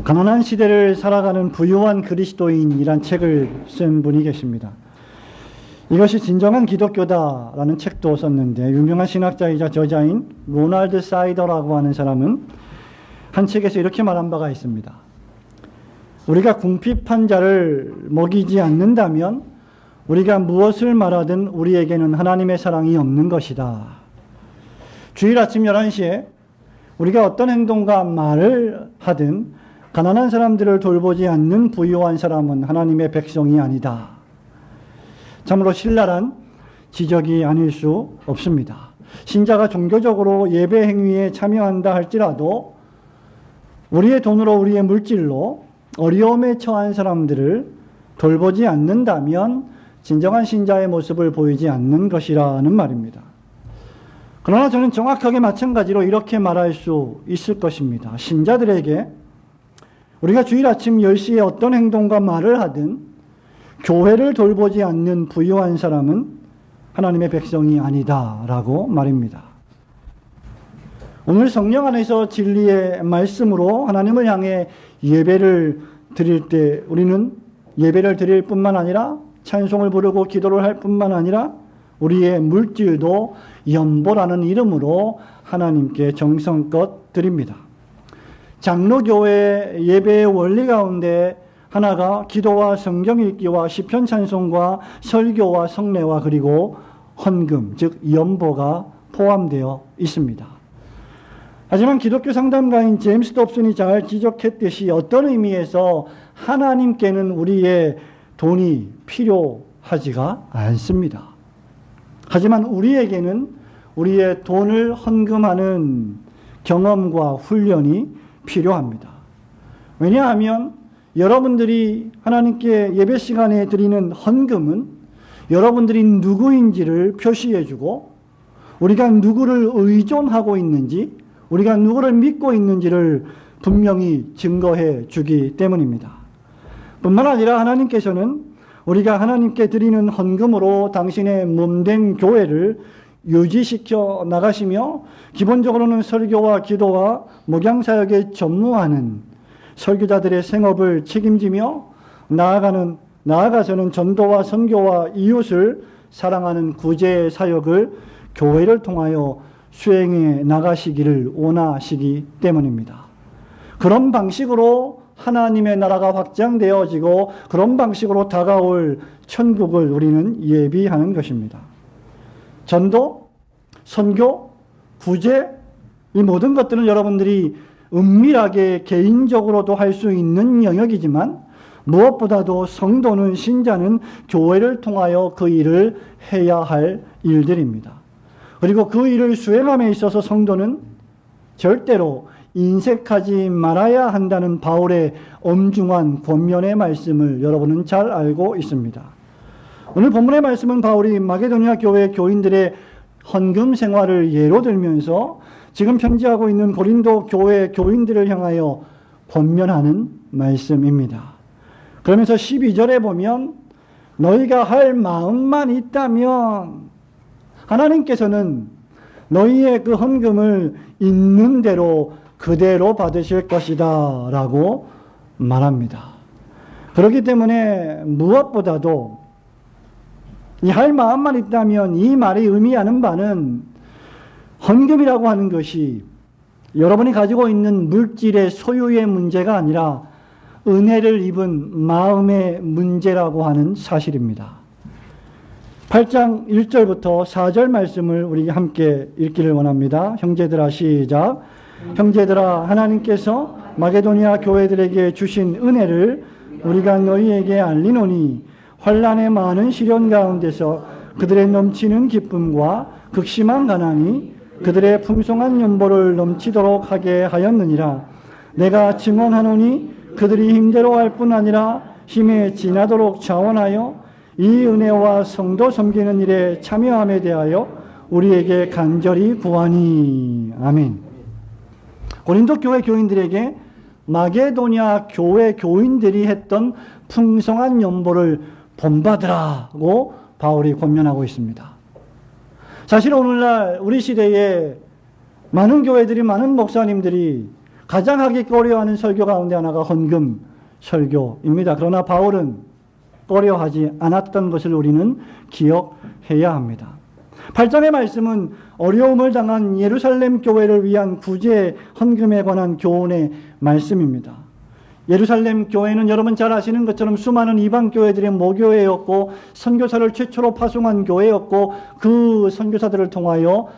가난한 시대를 살아가는 부유한 그리스도인이란 책을 쓴 분이 계십니다. 이것이 진정한 기독교다라는 책도 썼는데, 유명한 신학자이자 저자인 로널드 사이더라고 하는 사람은 한 책에서 이렇게 말한 바가 있습니다. 우리가 궁핍한 자를 먹이지 않는다면 우리가 무엇을 말하든 우리에게는 하나님의 사랑이 없는 것이다. 주일 아침 11시에 우리가 어떤 행동과 말을 하든 가난한 사람들을 돌보지 않는 부유한 사람은 하나님의 백성이 아니다. 참으로 신랄한 지적이 아닐 수 없습니다. 신자가 종교적으로 예배 행위에 참여한다 할지라도 우리의 돈으로, 우리의 물질로 어려움에 처한 사람들을 돌보지 않는다면 진정한 신자의 모습을 보이지 않는 것이라는 말입니다. 그러나 저는 정확하게 마찬가지로 이렇게 말할 수 있을 것입니다. 신자들에게 우리가 주일 아침 10시에 어떤 행동과 말을 하든 교회를 돌보지 않는 부유한 사람은 하나님의 백성이 아니다라고 말입니다. 오늘 성령 안에서 진리의 말씀으로 하나님을 향해 예배를 드릴 때 우리는 예배를 드릴 뿐만 아니라 찬송을 부르고 기도를 할 뿐만 아니라 우리의 물질도 연보라는 이름으로 하나님께 정성껏 드립니다. 장로교회 예배의 원리 가운데 하나가 기도와 성경 읽기와 시편 찬송과 설교와 성례와 그리고 헌금, 즉 연보가 포함되어 있습니다. 하지만 기독교 상담가인 제임스 dobson이 잘 지적했듯이 어떤 의미에서 하나님께는 우리의 돈이 필요하지가 않습니다. 하지만 우리에게는 우리의 돈을 헌금하는 경험과 훈련이 필요합니다. 왜냐하면 여러분들이 하나님께 예배 시간에 드리는 헌금은 여러분들이 누구인지를 표시해주고 우리가 누구를 의존하고 있는지, 우리가 누구를 믿고 있는지를 분명히 증거해 주기 때문입니다. 뿐만 아니라 하나님께서는 우리가 하나님께 드리는 헌금으로 당신의 몸된 교회를 유지시켜 나가시며 기본적으로는 설교와 기도와 목양사역에 전무하는 설교자들의 생업을 책임지며 나아가서는 전도와 선교와 이웃을 사랑하는 구제 사역을 교회를 통하여 수행해 나가시기를 원하시기 때문입니다. 그런 방식으로 하나님의 나라가 확장되어지고 그런 방식으로 다가올 천국을 우리는 예비하는 것입니다. 전도, 선교, 구제, 이 모든 것들은 여러분들이 은밀하게 개인적으로도 할 수 있는 영역이지만 무엇보다도 성도는, 신자는 교회를 통하여 그 일을 해야 할 일들입니다. 그리고 그 일을 수행함에 있어서 성도는 절대로 인색하지 말아야 한다는 바울의 엄중한 권면의 말씀을 여러분은 잘 알고 있습니다. 오늘 본문의 말씀은 바울이 마게도니아 교회 교인들의 헌금 생활을 예로 들면서 지금 편지하고 있는 고린도 교회 교인들을 향하여 권면하는 말씀입니다. 그러면서 12절에 보면 너희가 할 마음만 있다면 하나님께서는 너희의 그 헌금을 있는 대로 그대로 받으실 것이다 라고 말합니다. 그렇기 때문에 무엇보다도 이 할 마음만 있다면 이 말이 의미하는 바는 헌금이라고 하는 것이 여러분이 가지고 있는 물질의 소유의 문제가 아니라 은혜를 입은 마음의 문제라고 하는 사실입니다. 8장 1절부터 4절 말씀을 우리 함께 읽기를 원합니다. 형제들아 시작. 형제들아 하나님께서 마게도니아 교회들에게 주신 은혜를 우리가 너희에게 알리노니 환난의 많은 시련 가운데서 그들의 넘치는 기쁨과 극심한 가난이 그들의 풍성한 연보를 넘치도록 하게 하였느니라. 내가 증언하노니 그들이 힘대로 뿐 아니라 힘에 지나도록 자원하여 이 은혜와 성도 섬기는 일에 참여함에 대하여 우리에게 간절히 구하니. 아멘. 고린도 교회 교인들에게 마게도니아 교회 교인들이 했던 풍성한 연보를 본받으라고 바울이 권면하고 있습니다. 사실 오늘날 우리 시대에 많은 교회들이, 많은 목사님들이 가장 하기 꺼려하는 설교 가운데 하나가 헌금 설교입니다. 그러나 바울은 꺼려하지 않았던 것을 우리는 기억해야 합니다. 8장의 말씀은 어려움을 당한 예루살렘 교회를 위한 구제 헌금에 관한 교훈의 말씀입니다. 예루살렘 교회는 여러분 잘 아시는 것처럼 수많은 이방 교회들의 모교회였고 선교사를 최초로 파송한 교회였고 그 선교사들을 통하여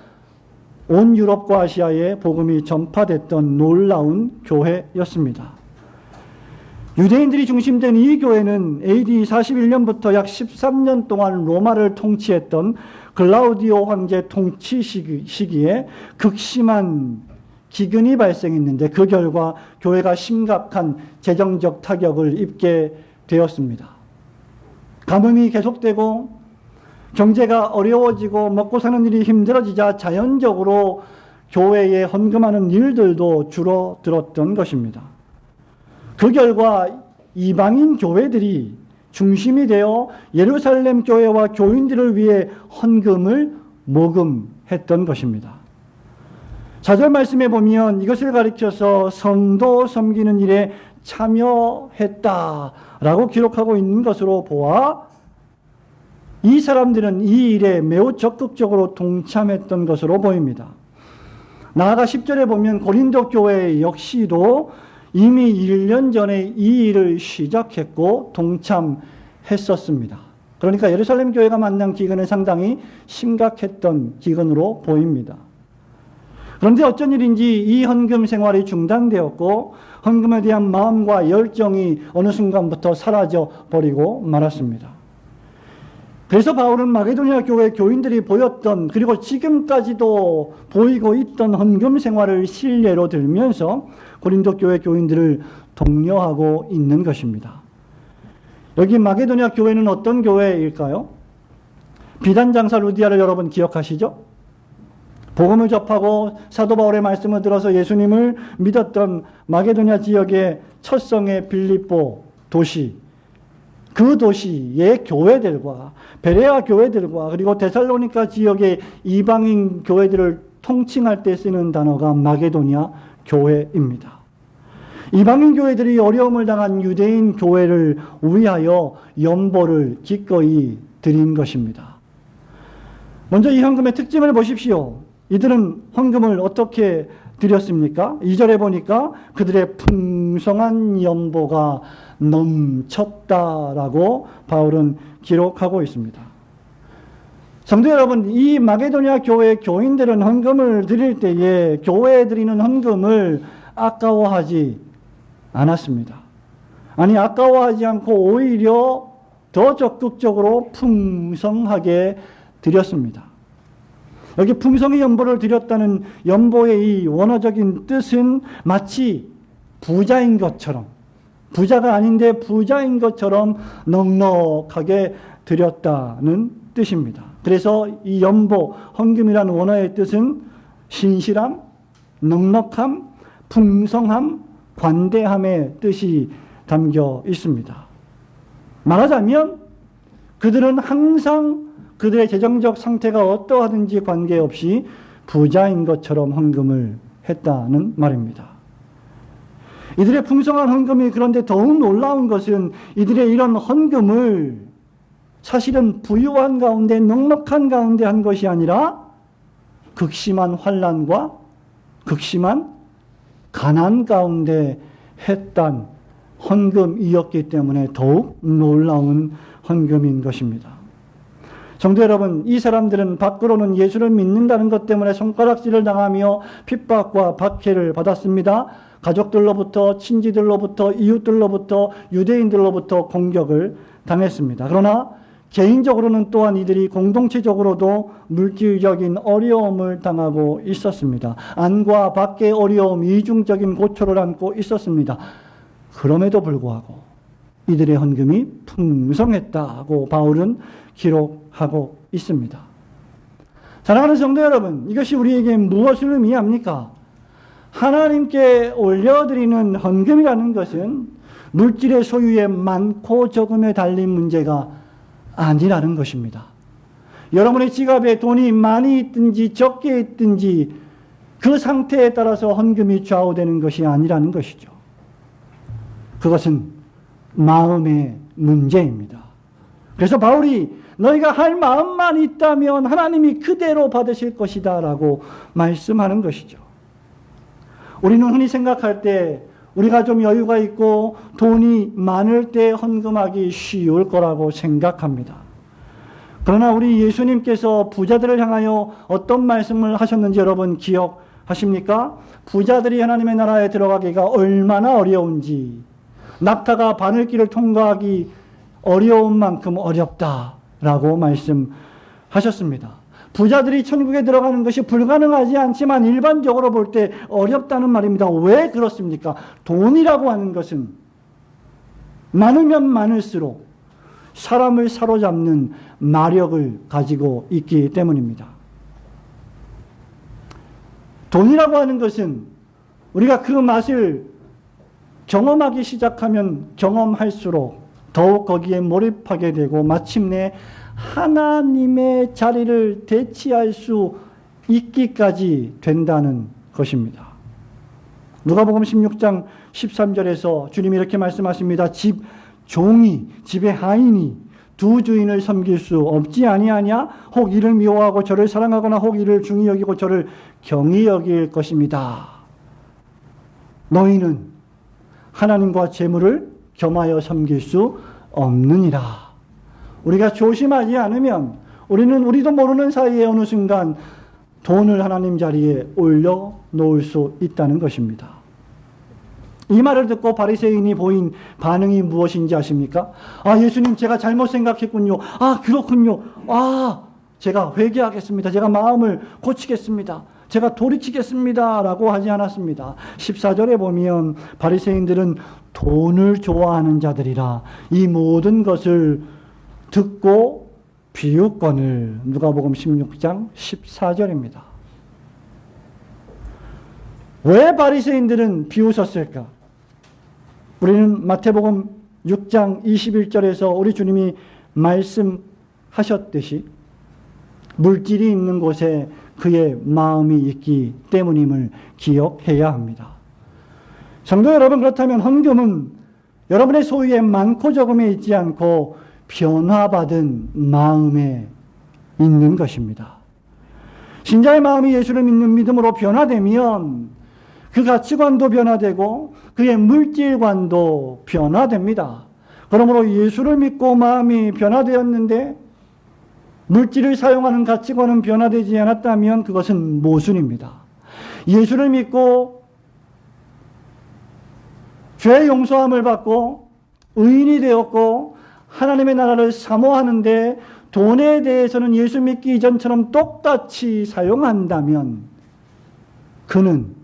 온 유럽과 아시아에 복음이 전파됐던 놀라운 교회였습니다. 유대인들이 중심된 이 교회는 AD 41년부터 약 13년 동안 로마를 통치했던 글라우디오 황제 통치 시기에 극심한 기근이 발생했는데 그 결과 교회가 심각한 재정적 타격을 입게 되었습니다. 가뭄이 계속되고 경제가 어려워지고 먹고 사는 일이 힘들어지자 자연적으로 교회에 헌금하는 일들도 줄어들었던 것입니다. 그 결과 이방인 교회들이 중심이 되어 예루살렘 교회와 교인들을 위해 헌금을 모금했던 것입니다. 4절 말씀에 보면 이것을 가리켜서 성도 섬기는 일에 참여했다라고 기록하고 있는 것으로 보아 이 사람들은 이 일에 매우 적극적으로 동참했던 것으로 보입니다. 나아가 10절에 보면 고린도 교회 역시도 이미 1년 전에 이 일을 시작했고 동참했었습니다. 그러니까 예루살렘 교회가 만난 기근은 상당히 심각했던 기근으로 보입니다. 그런데 어쩐 일인지 이 헌금 생활이 중단되었고 헌금에 대한 마음과 열정이 어느 순간부터 사라져 버리고 말았습니다. 그래서 바울은 마게도니아 교회 교인들이 보였던 그리고 지금까지도 보이고 있던 헌금 생활을 실례로 들면서 고린도 교회 교인들을 독려하고 있는 것입니다. 여기 마게도니아 교회는 어떤 교회일까요? 비단 장사 루디아를 여러분 기억하시죠? 복음을 접하고 사도 바울의 말씀을 들어서 예수님을 믿었던 마게도니아 지역의 첫 성의 빌립보 도시, 그 도시의 교회들과 베레아 교회들과 그리고 데살로니가 지역의 이방인 교회들을 통칭할 때 쓰는 단어가 마게도니아 교회입니다. 이방인 교회들이 어려움을 당한 유대인 교회를 위하여 연보를 기꺼이 드린 것입니다. 먼저 이 헌금의 특징을 보십시오. 이들은 헌금을 어떻게 드렸습니까? 2절에 보니까 그들의 풍성한 연보가 넘쳤다라고 바울은 기록하고 있습니다. 성도 여러분, 이 마게도니아 교회 교인들은 헌금을 드릴 때에 교회에 드리는 헌금을 아까워하지 않았습니다. 아니, 아까워하지 않고 오히려 더 적극적으로 풍성하게 드렸습니다. 여기 풍성히 연보를 드렸다는 연보의 이 원어적인 뜻은 마치 부자인 것처럼, 부자가 아닌데 부자인 것처럼 넉넉하게 드렸다는 뜻입니다. 그래서 이 연보, 헌금이라는 원어의 뜻은 신실함, 넉넉함, 풍성함, 관대함의 뜻이 담겨 있습니다. 말하자면 그들은 항상 그들의 재정적 상태가 어떠하든지 관계없이 부자인 것처럼 헌금을 했다는 말입니다. 이들의 풍성한 헌금이 그런데 더욱 놀라운 것은 이들의 이런 헌금을 사실은 부유한 가운데 넉넉한 가운데 한 것이 아니라 극심한 환난과 극심한 가난 가운데 했던 헌금이었기 때문에 더욱 놀라운 헌금인 것입니다. 성도 여러분, 이 사람들은 밖으로는 예수를 믿는다는 것 때문에 손가락질을 당하며 핍박과 박해를 받았습니다. 가족들로부터, 친지들로부터, 이웃들로부터, 유대인들로부터 공격을 당했습니다. 그러나 개인적으로는 또한 이들이 공동체적으로도 물질적인 어려움을 당하고 있었습니다. 안과 밖의 어려움, 이중적인 고초를 안고 있었습니다. 그럼에도 불구하고 이들의 헌금이 풍성했다고 바울은 기록하고 있습니다. 사랑하는 성도 여러분, 이것이 우리에게 무엇을 의미합니까? 하나님께 올려드리는 헌금이라는 것은 물질의 소유의 많고 적음에 달린 문제가 아니라는 것입니다. 여러분의 지갑에 돈이 많이 있든지 적게 있든지 그 상태에 따라서 헌금이 좌우되는 것이 아니라는 것이죠. 그것은 마음의 문제입니다. 그래서 바울이 너희가 할 마음만 있다면 하나님이 그대로 받으실 것이다 라고 말씀하는 것이죠. 우리는 흔히 생각할 때 우리가 좀 여유가 있고 돈이 많을 때 헌금하기 쉬울 거라고 생각합니다. 그러나 우리 예수님께서 부자들을 향하여 어떤 말씀을 하셨는지 여러분 기억하십니까? 부자들이 하나님의 나라에 들어가기가 얼마나 어려운지, 낙타가 바늘길을 통과하기 어려운 만큼 어렵다라고 말씀하셨습니다. 부자들이 천국에 들어가는 것이 불가능하지 않지만 일반적으로 볼 때 어렵다는 말입니다. 왜 그렇습니까? 돈이라고 하는 것은 많으면 많을수록 사람을 사로잡는 마력을 가지고 있기 때문입니다. 돈이라고 하는 것은 우리가 그 맛을 경험하기 시작하면 경험할수록 더욱 거기에 몰입하게 되고 마침내 하나님의 자리를 대치할 수 있기까지 된다는 것입니다. 누가복음 16장 13절에서 주님이 이렇게 말씀하십니다. 집의 하인이 두 주인을 섬길 수 없지 아니하냐? 혹 이를 미워하고 저를 사랑하거나 혹 이를 중히 여기고 저를 경히 여길 것입니다. 너희는 하나님과 재물을 겸하여 섬길 수 없느니라. 우리가 조심하지 않으면 우리도 모르는 사이에 어느 순간 돈을 하나님 자리에 올려놓을 수 있다는 것입니다. 이 말을 듣고 바리새인이 보인 반응이 무엇인지 아십니까? 아, 예수님 제가 잘못 생각했군요. 아, 그렇군요. 아, 제가 회개하겠습니다. 제가 마음을 고치겠습니다. 제가 돌이키겠습니다. 라고 하지 않았습니다. 14절에 보면 바리새인들은 돈을 좋아하는 자들이라 이 모든 것을 듣고 비웃거늘. 누가복음 16장 14절입니다. 왜 바리새인들은 비웃었을까? 우리는 마태복음 6장 21절에서 우리 주님이 말씀하셨듯이 물질이 있는 곳에 그의 마음이 있기 때문임을 기억해야 합니다. 성도 여러분, 그렇다면 헌금은 여러분의 소유에 많고 적음에 있지 않고 변화받은 마음에 있는 것입니다. 신자의 마음이 예수를 믿는 믿음으로 변화되면 그 가치관도 변화되고 그의 물질관도 변화됩니다. 그러므로 예수를 믿고 마음이 변화되었는데 물질을 사용하는 가치관은 변화되지 않았다면 그것은 모순입니다. 예수를 믿고 죄 용서함을 받고 의인이 되었고 하나님의 나라를 사모하는데 돈에 대해서는 예수 믿기 이전처럼 똑같이 사용한다면 그는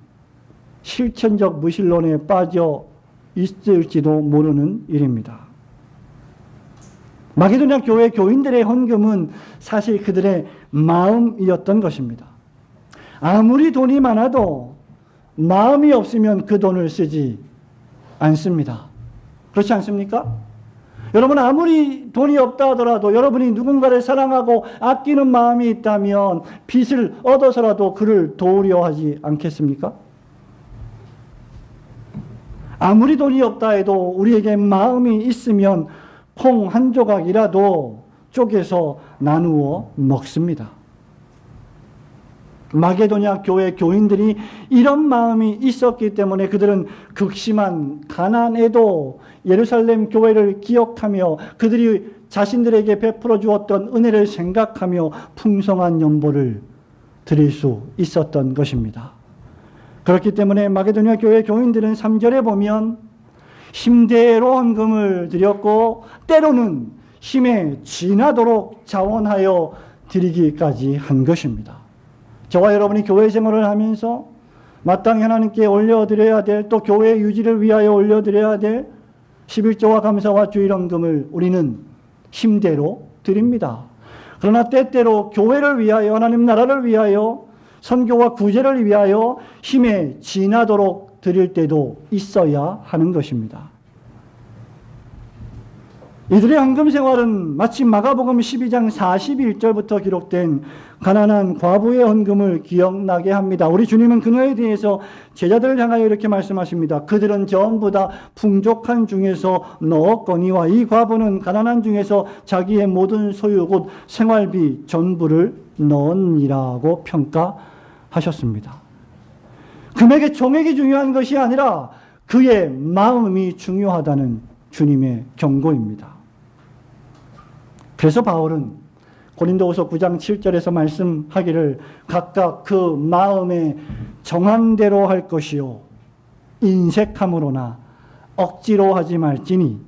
실천적 무신론에 빠져 있을지도 모르는 일입니다. 마게도냐 교회 교인들의 헌금은 사실 그들의 마음이었던 것입니다. 아무리 돈이 많아도 마음이 없으면 그 돈을 쓰지 않습니다. 그렇지 않습니까? 여러분, 아무리 돈이 없다 하더라도 여러분이 누군가를 사랑하고 아끼는 마음이 있다면 빚을 얻어서라도 그를 도우려 하지 않겠습니까? 아무리 돈이 없다 해도 우리에게 마음이 있으면 콩 한 조각이라도 쪼개서 나누어 먹습니다. 마게도냐 교회 교인들이 이런 마음이 있었기 때문에 그들은 극심한 가난에도 예루살렘 교회를 기억하며 그들이 자신들에게 베풀어 주었던 은혜를 생각하며 풍성한 연보를 드릴 수 있었던 것입니다. 그렇기 때문에 마게도냐 교회 교인들은 3절에 보면 힘대로 헌금을 드렸고 때로는 힘에 지나도록 자원하여 드리기까지 한 것입니다. 저와 여러분이 교회 생활을 하면서 마땅히 하나님께 올려드려야 될, 또 교회 유지를 위하여 올려드려야 될 11조와 감사와 주일헌금을 우리는 힘대로 드립니다. 그러나 때때로 교회를 위하여, 하나님 나라를 위하여, 선교와 구제를 위하여 힘에 지나도록 드릴 때도 있어야 하는 것입니다. 이들의 헌금 생활은 마치 마가복음 12장 41절부터 기록된 가난한 과부의 헌금을 기억나게 합니다. 우리 주님은 그녀에 대해서 제자들을 향하여 이렇게 말씀하십니다. 그들은 전부 다 풍족한 중에서 넣었거니와 이 과부는 가난한 중에서 자기의 모든 소유 곧 생활비 전부를 넣으니라고 평가하셨습니다. 금액의 총액이 중요한 것이 아니라 그의 마음이 중요하다는 주님의 경고입니다. 그래서 바울은 고린도후서 9장 7절에서 말씀하기를 각각 그 마음에 정한 대로 할 것이요 인색함으로나 억지로 하지 말지니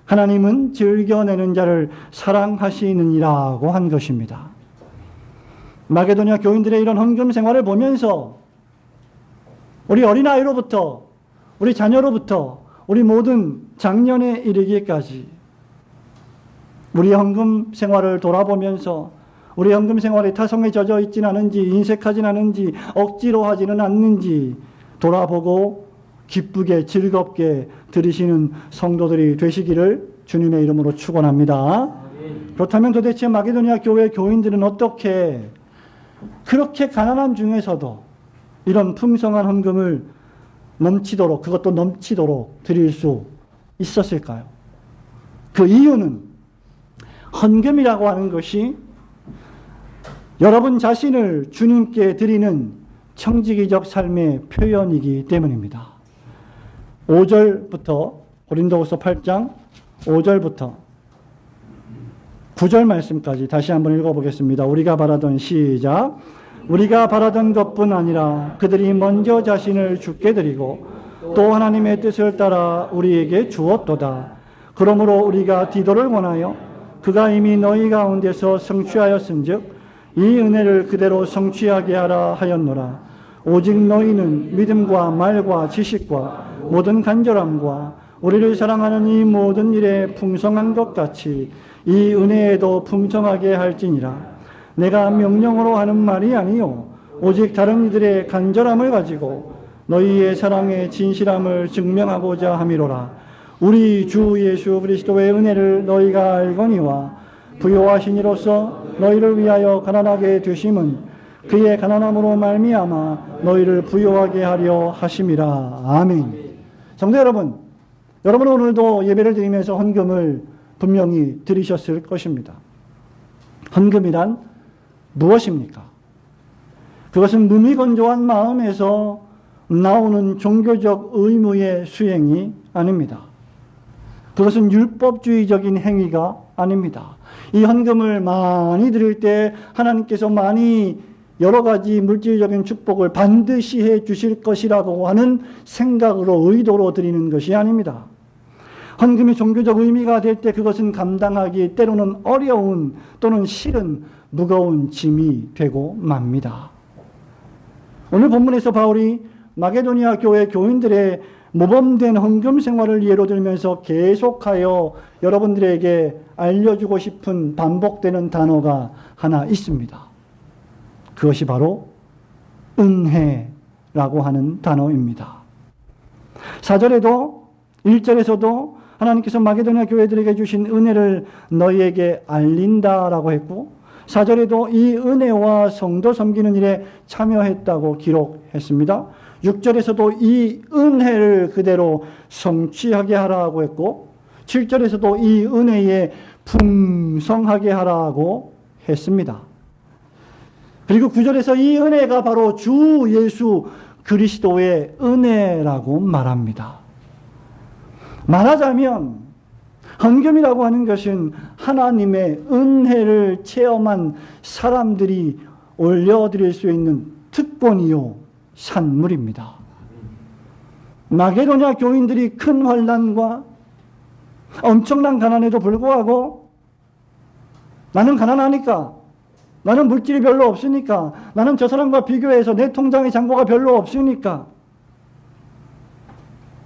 하나님은 즐겨내는 자를 사랑하시느니라고 한 것입니다. 마게도냐 교인들의 이런 헌금 생활을 보면서 우리 어린아이로부터 우리 자녀로부터 우리 모든 장년에 이르기까지 우리 헌금 생활을 돌아보면서 우리 헌금 생활에 타성에 젖어 있진 않은지 인색하진 않은지 억지로 하지는 않는지 돌아보고 기쁘게 즐겁게 들으시는 성도들이 되시기를 주님의 이름으로 축원합니다. 그렇다면 도대체 마게도냐 교회 교인들은 어떻게 그렇게 가난한 중에서도 이런 풍성한 헌금을 넘치도록 그것도 넘치도록 드릴 수 있었을까요? 그 이유는 헌금이라고 하는 것이 여러분 자신을 주님께 드리는 청지기적 삶의 표현이기 때문입니다. 5절부터 고린도후서 8장 5절부터 9절 말씀까지 다시 한번 읽어보겠습니다. 우리가 바라던 시작. 우리가 바라던 것뿐 아니라 그들이 먼저 자신을 주께 드리고 또 하나님의 뜻을 따라 우리에게 주었도다. 그러므로 우리가 디도를 원하여 그가 이미 너희 가운데서 성취하였은즉 이 은혜를 그대로 성취하게 하라 하였노라. 오직 너희는 믿음과 말과 지식과 모든 간절함과 우리를 사랑하는 이 모든 일에 풍성한 것 같이 이 은혜에도 풍성하게 할지니라. 내가 명령으로 하는 말이 아니요 오직 다른 이들의 간절함을 가지고 너희의 사랑의 진실함을 증명하고자 함이로라. 우리 주 예수 그리스도의 은혜를 너희가 알거니와 부요하신 이로써 너희를 위하여 가난하게 되심은 그의 가난함으로 말미암아 너희를 부요하게 하려 하심이라. 아멘. 성도 여러분, 여러분은 오늘도 예배를 드리면서 헌금을 분명히 드리셨을 것입니다. 헌금이란 무엇입니까? 그것은 무미건조한 마음에서 나오는 종교적 의무의 수행이 아닙니다. 그것은 율법주의적인 행위가 아닙니다. 이 헌금을 많이 드릴 때 하나님께서 많이 여러 가지 물질적인 축복을 반드시 해 주실 것이라고 하는 생각으로 의도로 드리는 것이 아닙니다. 헌금이 종교적 의미가 될 때 그것은 감당하기 때로는 어려운 또는 싫은 무거운 짐이 되고 맙니다. 오늘 본문에서 바울이 마게도니아 교회 교인들의 모범된 헌금 생활을 예로 들면서 계속하여 여러분들에게 알려주고 싶은 반복되는 단어가 하나 있습니다. 그것이 바로 은혜라고 하는 단어입니다. 4절에도 1절에서도 하나님께서 마게도냐 교회들에게 주신 은혜를 너희에게 알린다라고 했고 4절에도 이 은혜와 성도 섬기는 일에 참여했다고 기록했습니다. 6절에서도 이 은혜를 그대로 성취하게 하라고 했고 7절에서도 이 은혜에 풍성하게 하라고 했습니다. 그리고 9절에서 이 은혜가 바로 주 예수 그리스도의 은혜라고 말합니다. 말하자면 헌금이라고 하는 것은 하나님의 은혜를 체험한 사람들이 올려드릴 수 있는 특권이요 산물입니다. 마게도냐 교인들이 큰 환난과 엄청난 가난에도 불구하고 나는 가난하니까 나는 물질이 별로 없으니까 나는 저 사람과 비교해서 내 통장의 잔고가 별로 없으니까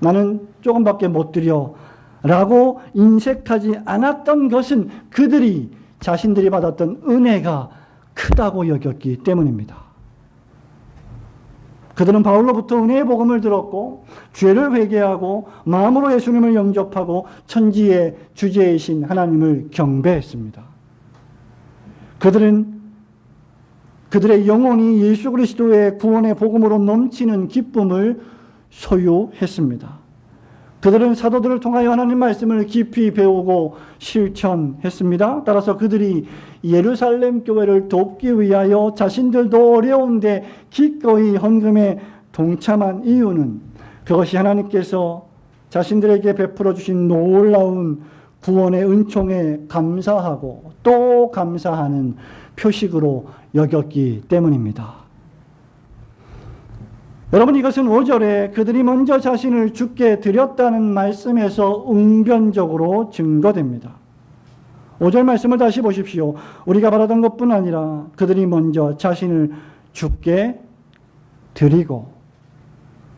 나는 조금밖에 못 드려 라고 인색하지 않았던 것은 그들이 자신들이 받았던 은혜가 크다고 여겼기 때문입니다. 그들은 바울로부터 은혜의 복음을 들었고 죄를 회개하고 마음으로 예수님을 영접하고 천지의 주제이신 하나님을 경배했습니다. 그들은 그들의 영혼이 예수 그리스도의 구원의 복음으로 넘치는 기쁨을 소유했습니다. 그들은 사도들을 통하여 하나님 말씀을 깊이 배우고 실천했습니다. 따라서 그들이 예루살렘 교회를 돕기 위하여 자신들도 어려운데 기꺼이 헌금에 동참한 이유는 그것이 하나님께서 자신들에게 베풀어 주신 놀라운 구원의 은총에 감사하고 또 감사하는 표식으로 여겼기 때문입니다. 여러분, 이것은 5절에 그들이 먼저 자신을 주께 드렸다는 말씀에서 응변적으로 증거됩니다. 5절 말씀을 다시 보십시오. 우리가 바라던 것뿐 아니라 그들이 먼저 자신을 주께 드리고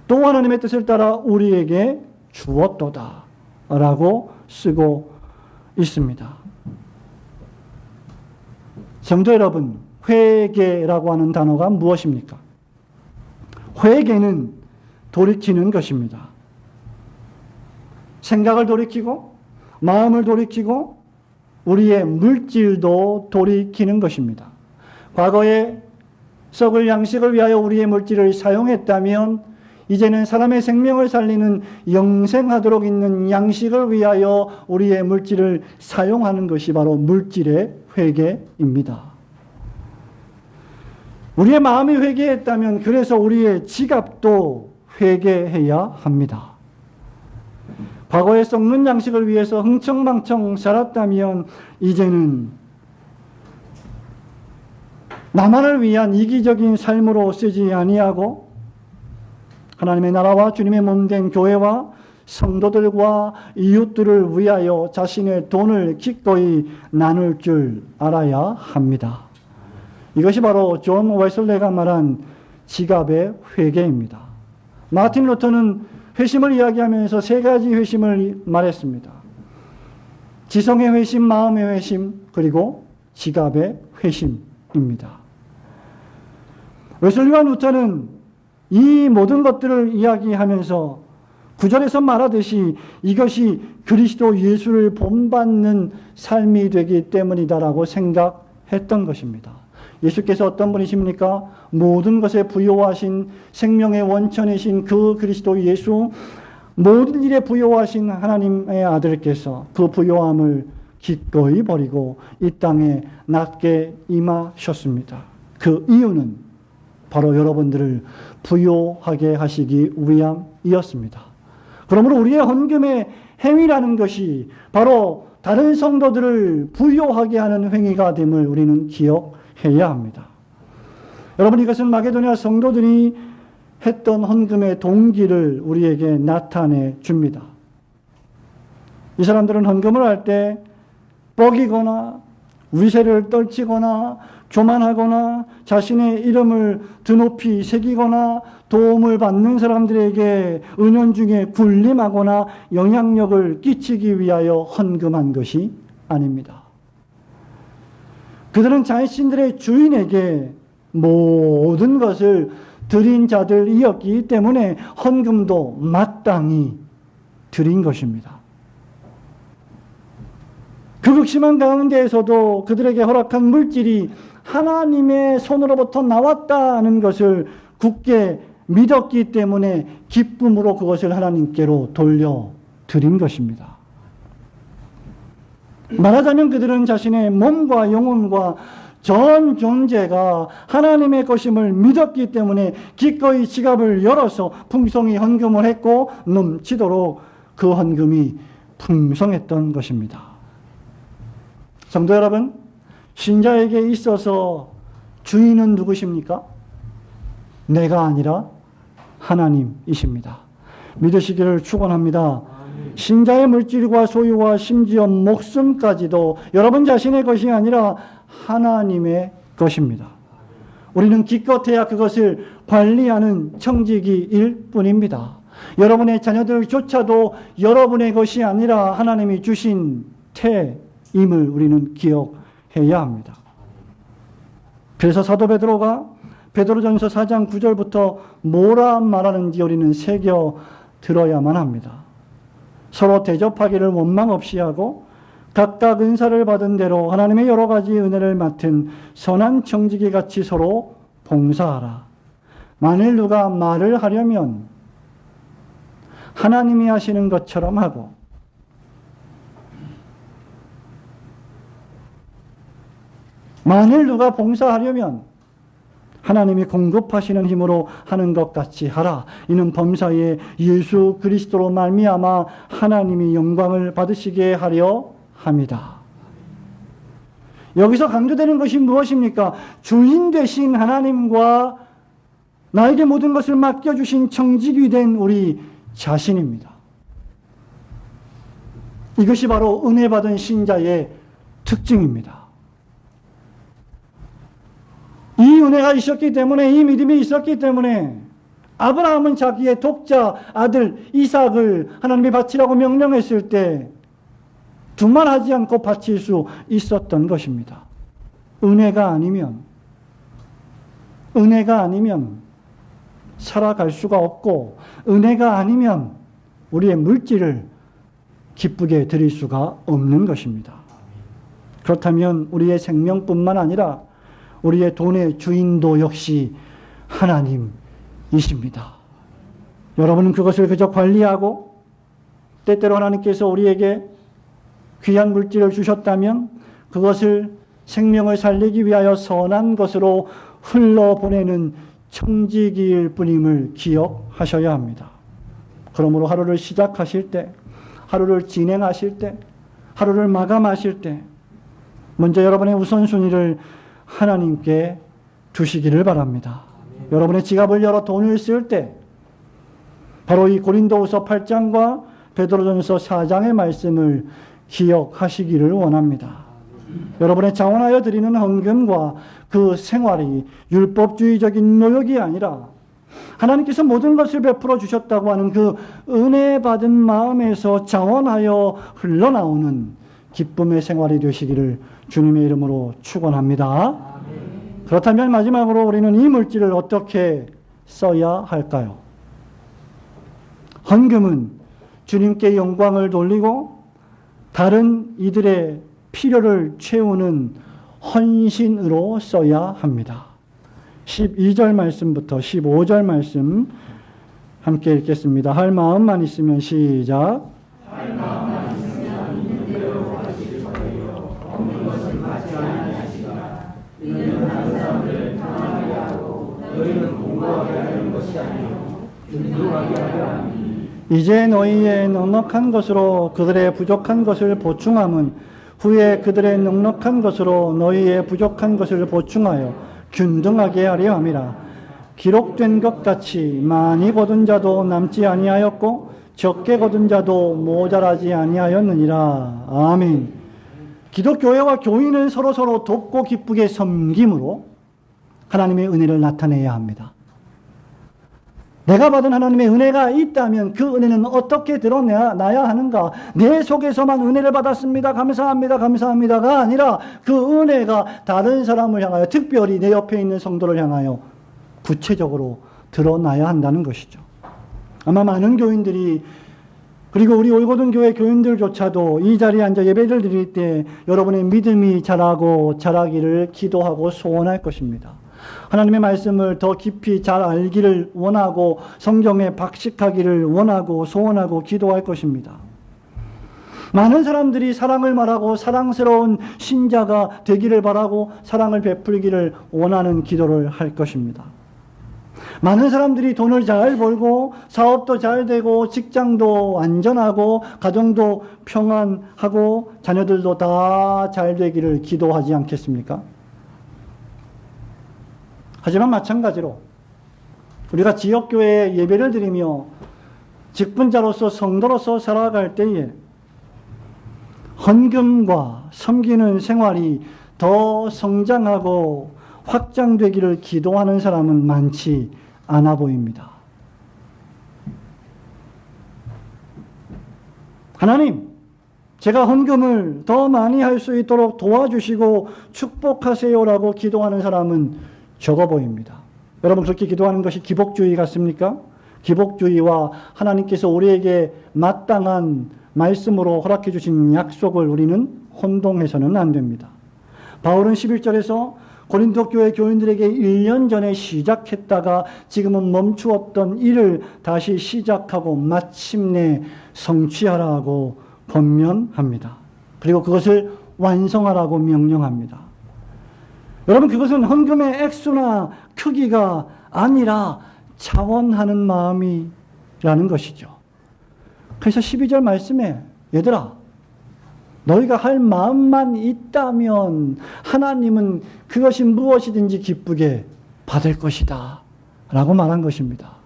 또 하나님의 뜻을 따라 우리에게 주었도다 라고 쓰고 있습니다. 성도 여러분, 회개라고 하는 단어가 무엇입니까? 회개는 돌이키는 것입니다. 생각을 돌이키고 마음을 돌이키고 우리의 물질도 돌이키는 것입니다. 과거에 썩을 양식을 위하여 우리의 물질을 사용했다면 이제는 사람의 생명을 살리는 영생하도록 있는 양식을 위하여 우리의 물질을 사용하는 것이 바로 물질의 회개입니다. 우리의 마음이 회개했다면 그래서 우리의 지갑도 회개해야 합니다. 과거에 썩는 양식을 위해서 흥청망청 살았다면 이제는 나만을 위한 이기적인 삶으로 쓰지 아니하고 하나님의 나라와 주님의 몸된 교회와 성도들과 이웃들을 위하여 자신의 돈을 기꺼이 나눌 줄 알아야 합니다. 이것이 바로 존 웨슬레가 말한 지갑의 회개입니다. 마틴 루터는 회심을 이야기하면서 세 가지 회심을 말했습니다. 지성의 회심, 마음의 회심, 그리고 지갑의 회심입니다. 웨슬리와 루터는 이 모든 것들을 이야기하면서 9절에서 말하듯이 이것이 그리스도 예수를 본받는 삶이 되기 때문이다라고 생각했던 것입니다. 예수께서 어떤 분이십니까? 모든 것에 부요하신 생명의 원천이신 그 그리스도 예수, 모든 일에 부요하신 하나님의 아들께서 그 부요함을 기꺼이 버리고 이 땅에 낮게 임하셨습니다. 그 이유는 바로 여러분들을 부요하게 하시기 위함이었습니다. 그러므로 우리의 헌금의 행위라는 것이 바로 다른 성도들을 부요하게 하는 행위가 됨을 우리는 기억해야 합니다. 여러분, 이것은 마게도냐 성도들이 했던 헌금의 동기를 우리에게 나타내 줍니다. 이 사람들은 헌금을 할 때 뻐기거나 위세를 떨치거나 교만하거나 자신의 이름을 드높이 새기거나 도움을 받는 사람들에게 은연중에 군림하거나 영향력을 끼치기 위하여 헌금한 것이 아닙니다. 그들은 자신들의 주인에게 모든 것을 드린 자들이었기 때문에 헌금도 마땅히 드린 것입니다. 그 극심한 가운데에서도 그들에게 허락한 물질이 하나님의 손으로부터 나왔다는 것을 굳게 믿었기 때문에 기쁨으로 그것을 하나님께로 돌려드린 것입니다. 말하자면 그들은 자신의 몸과 영혼과 전 존재가 하나님의 것임을 믿었기 때문에 기꺼이 지갑을 열어서 풍성히 헌금을 했고 넘치도록 그 헌금이 풍성했던 것입니다. 성도 여러분, 신자에게 있어서 주인은 누구십니까? 내가 아니라 하나님이십니다. 믿으시기를 축원합니다. 신자의 물질과 소유와 심지어 목숨까지도 여러분 자신의 것이 아니라 하나님의 것입니다. 우리는 기껏해야 그것을 관리하는 청지기일 뿐입니다. 여러분의 자녀들조차도 여러분의 것이 아니라 하나님이 주신 태임을 우리는 기억해야 합니다. 그래서 사도 베드로가 베드로전서 4장 9절부터 뭐라 말하는지 우리는 새겨 들어야만 합니다. 서로 대접하기를 원망 없이 하고 각각 은사를 받은 대로 하나님의 여러 가지 은혜를 맡은 선한 청지기 같이 서로 봉사하라. 만일 누가 말을 하려면 하나님이 하시는 것처럼 하고 만일 누가 봉사하려면 하나님이 공급하시는 힘으로 하는 것 같이 하라. 이는 범사에 예수 그리스도로 말미암아 하나님이 영광을 받으시게 하려 합니다. 여기서 강조되는 것이 무엇입니까? 주인 되신 하나님과 나에게 모든 것을 맡겨주신 청지기 된 우리 자신입니다. 이것이 바로 은혜 받은 신자의 특징입니다. 이 은혜가 있었기 때문에, 이 믿음이 있었기 때문에 아브라함은 자기의 독자 아들 이삭을 하나님이 바치라고 명령했을 때 두말하지 않고 바칠 수 있었던 것입니다. 은혜가 아니면 살아갈 수가 없고, 은혜가 아니면 우리의 물질을 기쁘게 드릴 수가 없는 것입니다. 그렇다면 우리의 생명뿐만 아니라 우리의 돈의 주인도 역시 하나님이십니다. 여러분은 그것을 그저 관리하고 때때로 하나님께서 우리에게 귀한 물질을 주셨다면 그것을 생명을 살리기 위하여 선한 것으로 흘러보내는 청지기일 뿐임을 기억하셔야 합니다. 그러므로 하루를 시작하실 때, 하루를 진행하실 때, 하루를 마감하실 때 먼저 여러분의 우선순위를 하나님께 두시기를 바랍니다. 여러분의 지갑을 열어 돈을 쓸 때 바로 이 고린도후서 8장과 베드로전서 4장의 말씀을 기억하시기를 원합니다. 여러분의 자원하여 드리는 헌금과 그 생활이 율법주의적인 노역이 아니라 하나님께서 모든 것을 베풀어 주셨다고 하는 그 은혜 받은 마음에서 자원하여 흘러나오는 기쁨의 생활이 되시기를 주님의 이름으로 축원합니다. 그렇다면 마지막으로 우리는 이 물질을 어떻게 써야 할까요? 헌금은 주님께 영광을 돌리고 다른 이들의 필요를 채우는 헌신으로 써야 합니다. 12절 말씀부터 15절 말씀 함께 읽겠습니다. 할 마음만 있으면 시작. 할 마음만 있으면 있는 대로 가지실 거예요. 없는 것은 가지 아니하시리라. 이는 다른 사람들을 편하게 하고 너희는 공부하게 하는 것이 아니요 균등하게 하려 함이. 이제 너희의 넉넉한 것으로 그들의 부족한 것을 보충함은 후에 그들의 넉넉한 것으로 너희의 부족한 것을 보충하여 균등하게 하려 함이라. 기록된 것 같이 많이 거둔 자도 남지 아니하였고 적게 거둔 자도 모자라지 아니하였느니라. 아멘. 기독교회와 교인은 서로서로 돕고 기쁘게 섬김으로 하나님의 은혜를 나타내야 합니다. 내가 받은 하나님의 은혜가 있다면 그 은혜는 어떻게 드러나야 하는가? 내 속에서만 은혜를 받았습니다. 감사합니다. 감사합니다가 아니라 그 은혜가 다른 사람을 향하여, 특별히 내 옆에 있는 성도를 향하여 구체적으로 드러나야 한다는 것이죠. 아마 많은 교인들이, 그리고 우리 올고든 교회 교인들조차도 이 자리에 앉아 예배를 드릴 때 여러분의 믿음이 자라기를 기도하고 소원할 것입니다. 하나님의 말씀을 더 깊이 잘 알기를 원하고 성경에 박식하기를 원하고 소원하고 기도할 것입니다. 많은 사람들이 사랑을 말하고 사랑스러운 신자가 되기를 바라고 사랑을 베풀기를 원하는 기도를 할 것입니다. 많은 사람들이 돈을 잘 벌고 사업도 잘 되고 직장도 안전하고 가정도 평안하고 자녀들도 다 잘 되기를 기도하지 않겠습니까? 하지만 마찬가지로 우리가 지역교회에 예배를 드리며 직분자로서 성도로서 살아갈 때에 헌금과 섬기는 생활이 더 성장하고 확장되기를 기도하는 사람은 많지 않아 보입니다. 하나님, 제가 헌금을 더 많이 할 수 있도록 도와주시고 축복하세요라고 기도하는 사람은 적어 보입니다. 여러분 그렇게 기도하는 것이 기복주의 같습니까? 기복주의와 하나님께서 우리에게 마땅한 말씀으로 허락해 주신 약속을 우리는 혼동해서는 안 됩니다. 바울은 11절에서 고린도 교회 교인들에게 1년 전에 시작했다가 지금은 멈추었던 일을 다시 시작하고 마침내 성취하라고 권면합니다. 그리고 그것을 완성하라고 명령합니다. 여러분 그것은 헌금의 액수나 크기가 아니라 자원하는 마음이라는 것이죠. 그래서 12절 말씀에 얘들아 너희가 할 마음만 있다면 하나님은 그것이 무엇이든지 기쁘게 받을 것이다 라고 말한 것입니다.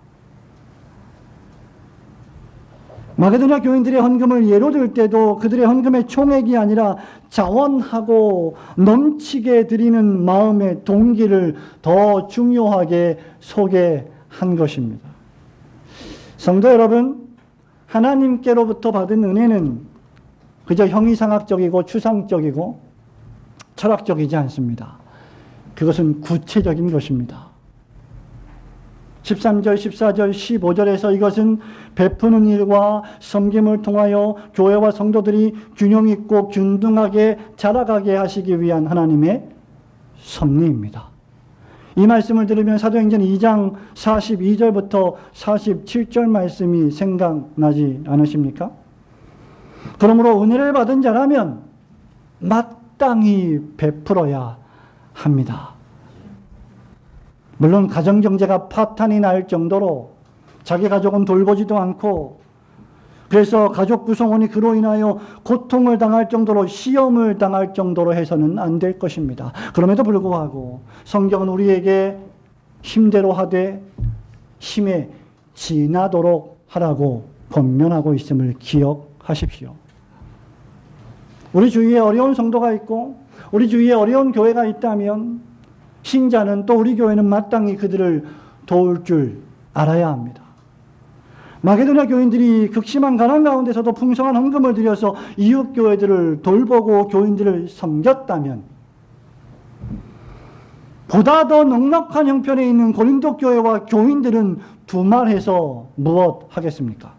마게도냐 교인들의 헌금을 예로 들 때도 그들의 헌금의 총액이 아니라 자원하고 넘치게 드리는 마음의 동기를 더 중요하게 소개한 것입니다. 성도 여러분, 하나님께로부터 받은 은혜는 그저 형이상학적이고 추상적이고 철학적이지 않습니다. 그것은 구체적인 것입니다. 13절, 14절, 15절에서 이것은 베푸는 일과 섬김을 통하여 교회와 성도들이 균형 있고 균등하게 자라가게 하시기 위한 하나님의 섭리입니다. 이 말씀을 들으면 사도행전 2장 42절부터 47절 말씀이 생각나지 않으십니까? 그러므로 은혜를 받은 자라면 마땅히 베풀어야 합니다. 물론 가정경제가 파탄이 날 정도로 자기 가족은 돌보지도 않고 그래서 가족 구성원이 그로 인하여 고통을 당할 정도로 시험을 당할 정도로 해서는 안 될 것입니다. 그럼에도 불구하고 성경은 우리에게 힘대로 하되 힘에 지나도록 하라고 권면하고 있음을 기억하십시오. 우리 주위에 어려운 성도가 있고 우리 주위에 어려운 교회가 있다면 신자는 또 우리 교회는 마땅히 그들을 도울 줄 알아야 합니다. 마게도냐 교인들이 극심한 가난 가운데서도 풍성한 헌금을 들여서 이웃 교회들을 돌보고 교인들을 섬겼다면 보다 더 넉넉한 형편에 있는 고린도 교회와 교인들은 두말해서 무엇 하겠습니까?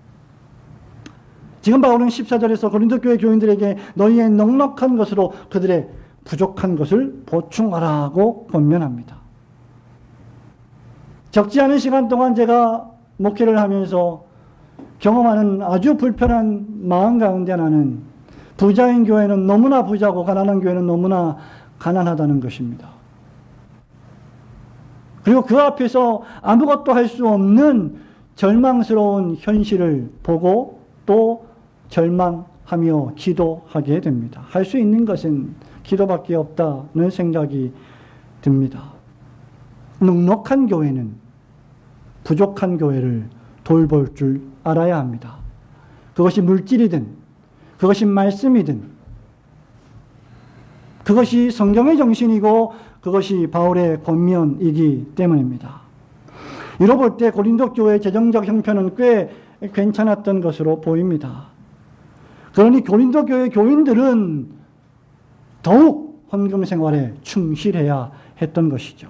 지금 바울은 14절에서 고린도 교회 교인들에게 너희의 넉넉한 것으로 그들의 부족한 것을 보충하라고 권면합니다. 적지 않은 시간 동안 제가 목회를 하면서 경험하는 아주 불편한 마음 가운데 하나는 부자인 교회는 너무나 부자고 가난한 교회는 너무나 가난하다는 것입니다. 그리고 그 앞에서 아무것도 할 수 없는 절망스러운 현실을 보고 또 절망하며 기도하게 됩니다. 할 수 있는 것은 기도밖에 없다는 생각이 듭니다. 넉넉한 교회는 부족한 교회를 돌볼 줄 알아야 합니다. 그것이 물질이든 그것이 말씀이든 그것이 성경의 정신이고 그것이 바울의 권면이기 때문입니다. 이로 볼 때 고린도 교회의 재정적 형편은 꽤 괜찮았던 것으로 보입니다. 그러니 고린도 교회 교인들은 더욱 헌금 생활에 충실해야 했던 것이죠.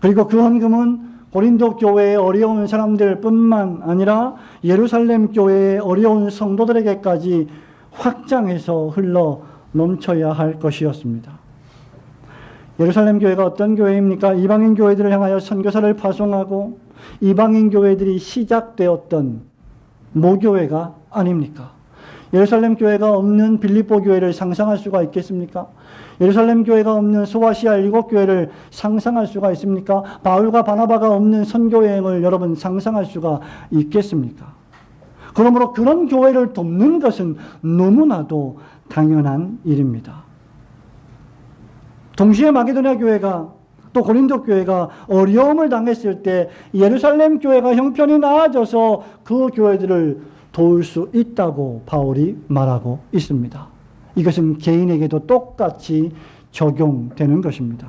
그리고 그 헌금은 고린도 교회의 어려운 사람들뿐만 아니라 예루살렘 교회의 어려운 성도들에게까지 확장해서 흘러 넘쳐야 할 것이었습니다. 예루살렘 교회가 어떤 교회입니까? 이방인 교회들을 향하여 선교사를 파송하고 이방인 교회들이 시작되었던 모교회가 아닙니까? 예루살렘 교회가 없는 빌립보 교회를 상상할 수가 있겠습니까? 예루살렘 교회가 없는 소아시아 7교회를 상상할 수가 있습니까? 바울과 바나바가 없는 선교여행을 여러분 상상할 수가 있겠습니까? 그러므로 그런 교회를 돕는 것은 너무나도 당연한 일입니다. 동시에 마게도냐 교회가 또 고린도 교회가 어려움을 당했을 때 예루살렘 교회가 형편이 나아져서 그 교회들을 도울 수 있다고 바울이 말하고 있습니다. 이것은 개인에게도 똑같이 적용되는 것입니다.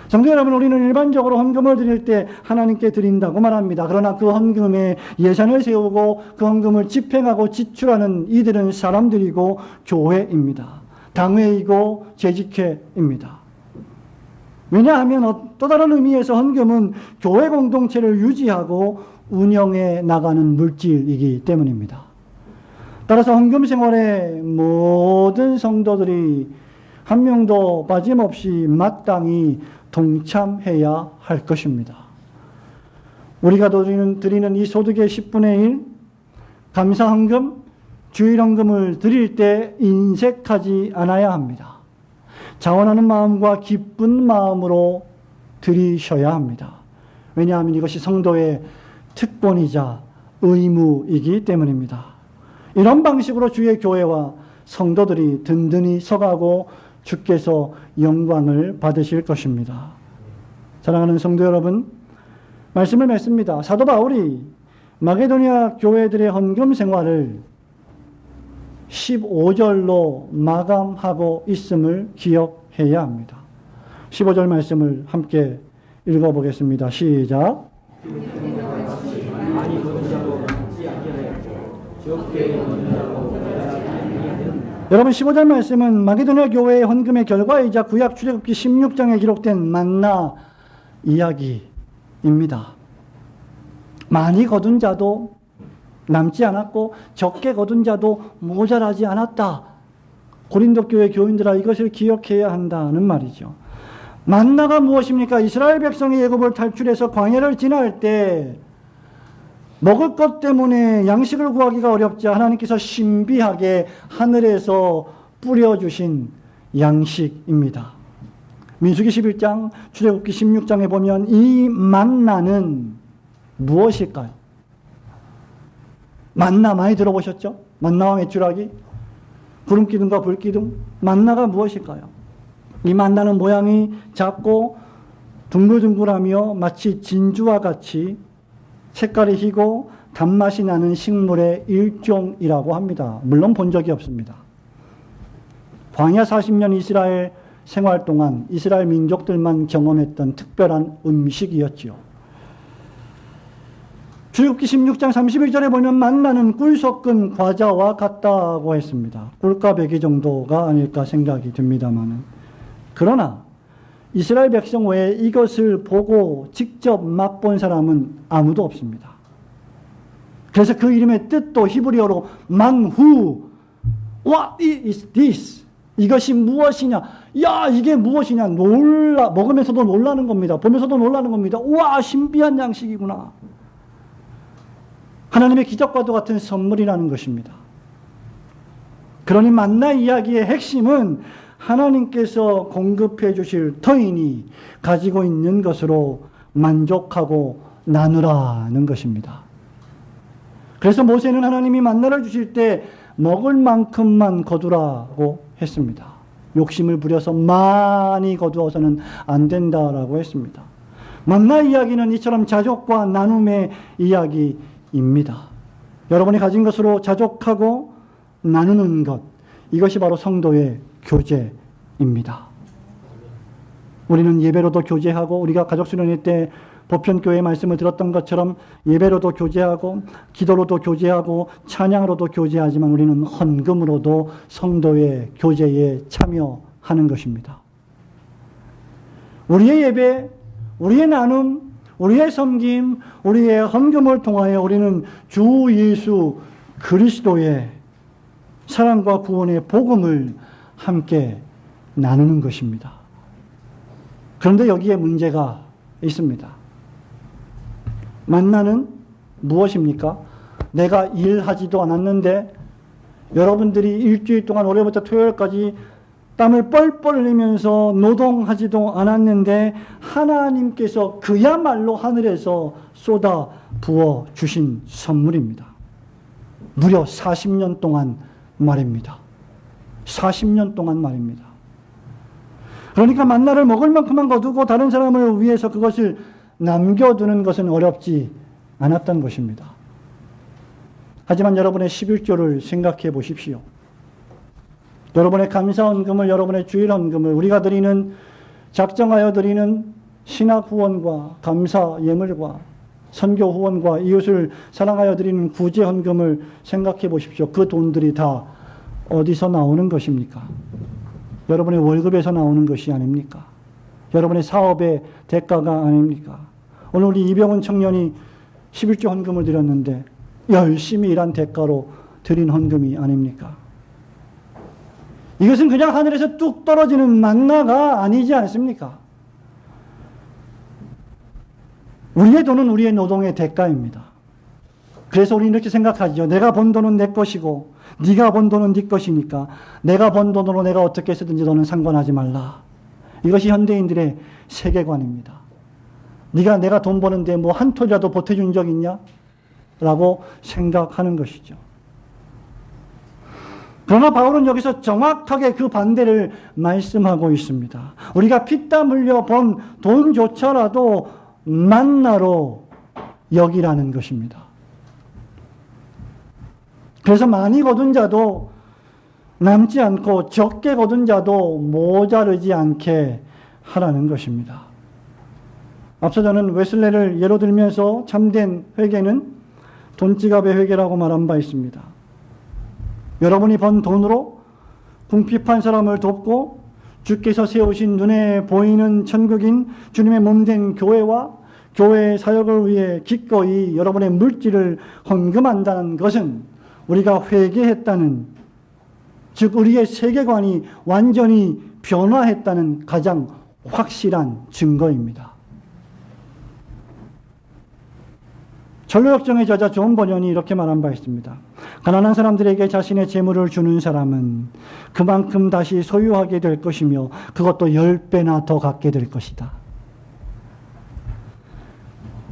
성도 여러분, 우리는 일반적으로 헌금을 드릴 때 하나님께 드린다고 말합니다. 그러나 그 헌금에 예산을 세우고 그 헌금을 집행하고 지출하는 이들은 사람들이고 교회입니다. 당회이고 재직회입니다. 왜냐하면 또 다른 의미에서 헌금은 교회 공동체를 유지하고 운영해 나가는 물질이기 때문입니다. 따라서 헌금 생활에 모든 성도들이 한 명도 빠짐없이 마땅히 동참해야 할 것입니다. 우리가 드리는 이 소득의 10분의 1, 감사헌금, 주일헌금을 드릴 때 인색하지 않아야 합니다. 자원하는 마음과 기쁜 마음으로 드리셔야 합니다. 왜냐하면 이것이 성도의 특권이자 의무이기 때문입니다. 이런 방식으로 주의 교회와 성도들이 든든히 서가고 주께서 영광을 받으실 것입니다. 사랑하는 성도 여러분, 말씀을 맺습니다. 사도 바울이 마게도니아 교회들의 헌금 생활을 15절로 마감하고 있음을 기억해야 합니다. 15절 말씀을 함께 읽어보겠습니다. 시작. 여러분, 15절 말씀은 마게도니아 교회의 헌금의 결과이자 구약 출애굽기 16장에 기록된 만나 이야기입니다. 많이 거둔 자도 남지 않았고 적게 거둔 자도 모자라지 않았다. 고린도 교회 교인들아, 이것을 기억해야 한다는 말이죠. 만나가 무엇입니까? 이스라엘 백성이 애굽을 탈출해서 광야를 지날 때 먹을 것 때문에 양식을 구하기가 어렵자 하나님께서 신비하게 하늘에서 뿌려주신 양식입니다. 민수기 11장, 출애굽기 16장에 보면 이 만나는 무엇일까요? 만나 많이 들어보셨죠? 만나와 메추라기, 구름기둥과 불기둥. 만나가 무엇일까요? 이 만나는 모양이 작고 둥글둥글하며 마치 진주와 같이 색깔이 희고 단맛이 나는 식물의 일종이라고 합니다. 물론 본 적이 없습니다. 광야 40년 이스라엘 생활 동안 이스라엘 민족들만 경험했던 특별한 음식이었지요. 출애굽기 16장 31절에 보면 만나는 꿀 섞은 과자와 같다고 했습니다. 꿀가베기 정도가 아닐까 생각이 듭니다만, 그러나 이스라엘 백성 외에 이것을 보고 직접 맛본 사람은 아무도 없습니다. 그래서 그 이름의 뜻도 히브리어로 만후, What is this? 이것이 무엇이냐? 야, 이게 무엇이냐? 먹으면서도 놀라는 겁니다. 보면서도 놀라는 겁니다. 우와, 신비한 양식이구나. 하나님의 기적과도 같은 선물이라는 것입니다. 그러니 만나 이야기의 핵심은 하나님께서 공급해 주실 터인이 가지고 있는 것으로 만족하고 나누라는 것입니다. 그래서 모세는 하나님이 만나를 주실 때 먹을 만큼만 거두라고 했습니다. 욕심을 부려서 많이 거두어서는 안 된다라고 했습니다. 만나 이야기는 이처럼 자족과 나눔의 이야기입니다. 여러분이 가진 것으로 자족하고 나누는 것, 이것이 바로 성도의 교제입니다. 우리는 예배로도 교제하고, 우리가 가족수련회 때 보편교회 말씀을 들었던 것처럼 예배로도 교제하고 기도로도 교제하고 찬양으로도 교제하지만 우리는 헌금으로도 성도의 교제에 참여하는 것입니다. 우리의 예배, 우리의 나눔, 우리의 섬김, 우리의 헌금을 통하여 우리는 주 예수 그리스도의 사랑과 구원의 복음을 함께 나누는 것입니다. 그런데 여기에 문제가 있습니다. 만나는 무엇입니까? 내가 일하지도 않았는데 여러분들이 일주일 동안 월요일부터 토요일까지 땀을 뻘뻘 흘리면서 노동하지도 않았는데 하나님께서 그야말로 하늘에서 쏟아 부어 주신 선물입니다. 무려 40년 동안 말입니다. 40년 동안 말입니다. 그러니까 만나를 먹을 만큼만 거두고 다른 사람을 위해서 그것을 남겨두는 것은 어렵지 않았던 것입니다. 하지만 여러분의 11조를 생각해 보십시오. 여러분의 감사헌금을, 여러분의 주일헌금을, 우리가 드리는, 작정하여 드리는 신학 후원과 감사 예물과 선교 후원과 이웃을 사랑하여 드리는 구제헌금을 생각해 보십시오. 그 돈들이 다 어디서 나오는 것입니까? 여러분의 월급에서 나오는 것이 아닙니까? 여러분의 사업의 대가가 아닙니까? 오늘 우리 이병훈 청년이 11조 헌금을 드렸는데 열심히 일한 대가로 드린 헌금이 아닙니까? 이것은 그냥 하늘에서 뚝 떨어지는 만나가 아니지 않습니까? 우리의 돈은 우리의 노동의 대가입니다. 그래서 우리는 이렇게 생각하죠. 내가 번 돈은 내 것이고 네가 번 돈은 네 것이니까 내가 번 돈으로 내가 어떻게 쓰든지 너는 상관하지 말라. 이것이 현대인들의 세계관입니다. 내가 돈 버는데 뭐 한 톨이라도 보태준 적 있냐? 라고 생각하는 것이죠. 그러나 바울은 여기서 정확하게 그 반대를 말씀하고 있습니다. 우리가 피땀 흘려 번 돈조차라도 만나로 여기라는 것입니다. 그래서 많이 거둔 자도 남지 않고 적게 거둔 자도 모자르지 않게 하라는 것입니다. 앞서 저는 웨슬레를 예로 들면서 참된 회개는 돈지갑의 회개라고 말한 바 있습니다. 여러분이 번 돈으로 궁핍한 사람을 돕고 주께서 세우신 눈에 보이는 천국인 주님의 몸된 교회와 교회의 사역을 위해 기꺼이 여러분의 물질을 헌금한다는 것은 우리가 회개했다는, 즉 우리의 세계관이 완전히 변화했다는 가장 확실한 증거입니다. 전로역정의 저자 존 버년이 이렇게 말한 바 있습니다. 가난한 사람들에게 자신의 재물을 주는 사람은 그만큼 다시 소유하게 될 것이며 그것도 10배나 더 갖게 될 것이다.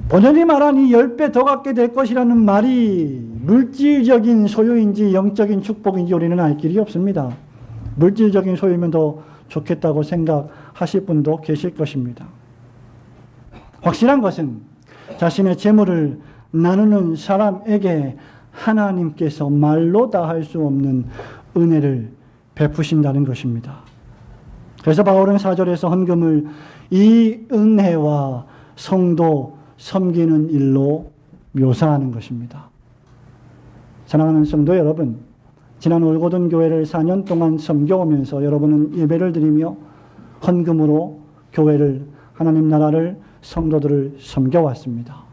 버년이 말한 이 10배 더 갖게 될 것이라는 말이 물질적인 소유인지 영적인 축복인지 우리는 알 길이 없습니다. 물질적인 소유면 더 좋겠다고 생각하실 분도 계실 것입니다. 확실한 것은 자신의 재물을 나누는 사람에게 하나님께서 말로 다 할 수 없는 은혜를 베푸신다는 것입니다. 그래서 바울은 4절에서 헌금을 이 은혜와 성도 섬기는 일로 묘사하는 것입니다. 사랑하는 성도 여러분, 지난 올고든 교회를 4년 동안 섬겨오면서 여러분은 예배를 드리며 헌금으로 교회를, 하나님 나라를, 성도들을 섬겨왔습니다.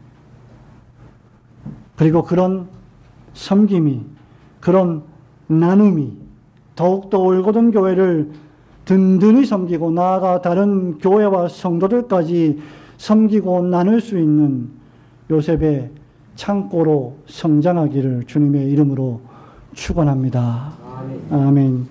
그리고 그런 섬김이, 그런 나눔이 더욱더 올고든 교회를 든든히 섬기고 나아가 다른 교회와 성도들까지 섬기고 나눌 수 있는 요셉의 창고로 성장하기를 주님의 이름으로 축원합니다. 아멘.